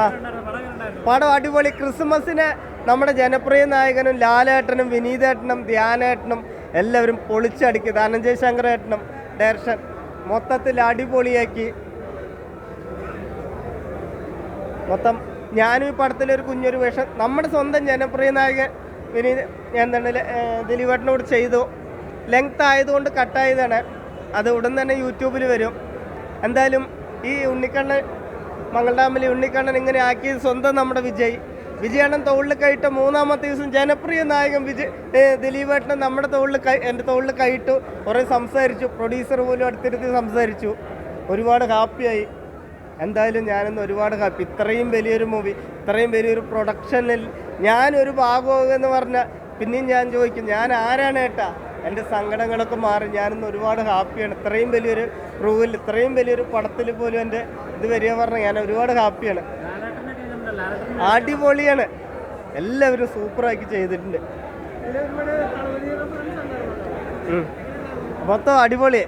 ആ പടം അടിപൊളി. ക്രിസ്മസിന് നമ്മുടെ ജനപ്രിയ നായകനും ലാലേട്ടനും വിനീതേട്ടനും ധ്യാനേട്ടനും എല്ലാവരും പൊളിച്ചടുക്കി. ധനഞ്ജയ് ശങ്കരേട്ടനും ഡയറക്ഷൻ മൊത്തത്തിൽ അടിപൊളിയാക്കി. മൊത്തം ഞാനും ഈ പടത്തിലൊരു കുഞ്ഞൊരു വേഷം നമ്മുടെ സ്വന്തം ജനപ്രിയ നായകൻ എന്താണ് ദിലീപേട്ടനോട് ചെയ്തു. ലെങ്ത് ആയതുകൊണ്ട് കട്ടായതാണ്. അത് ഉടൻ തന്നെ യൂട്യൂബിൽ വരും. എന്തായാലും ഈ ഉണ്ണിക്കണ്ണൻ മംഗൾഡാമിലെ ഉണ്ണിക്കണ്ണൻ ഇങ്ങനെ ആക്കിയത് സ്വന്തം നമ്മുടെ വിജയണ്ണൻ തോളിൽ കൈയിട്ട് മൂന്നാമത്തെ ദിവസം ജനപ്രിയ നായകൻ ദിലീപേട്ടൻ നമ്മുടെ എൻ്റെ തോളിൽ കൈയിട്ടു. കുറേ സംസാരിച്ചു. പ്രൊഡ്യൂസർ പോലും അടുത്തിരുത്തി സംസാരിച്ചു. ഒരുപാട് ഹാപ്പിയായി. എന്തായാലും ഞാനിന്ന് ഒരുപാട് ഹാപ്പി. ഇത്രയും വലിയൊരു മൂവി, ഇത്രയും വലിയൊരു പ്രൊഡക്ഷനിൽ ഞാനൊരു ഭാഗമാകുമെന്ന് പറഞ്ഞാൽ പിന്നെയും ഞാൻ ചോദിക്കും, ഞാൻ ആരാണ് ഏട്ടാ? എൻ്റെ സങ്കടങ്ങളൊക്കെ മാറി. ഞാനിന്ന് ഒരുപാട് ഹാപ്പിയാണ്. ഇത്രയും വലിയൊരു ക്രൂവിൽ, ഇത്രയും വലിയൊരു പടത്തിൽ പോലും എൻ്റെ ഇത് വരിക പറഞ്ഞാൽ ഞാൻ ഒരുപാട് ഹാപ്പിയാണ്. അടിപൊളിയാണ്. എല്ലാവരും സൂപ്പറാക്കി ചെയ്തിട്ടുണ്ട്. മൊത്തം അടിപൊളി.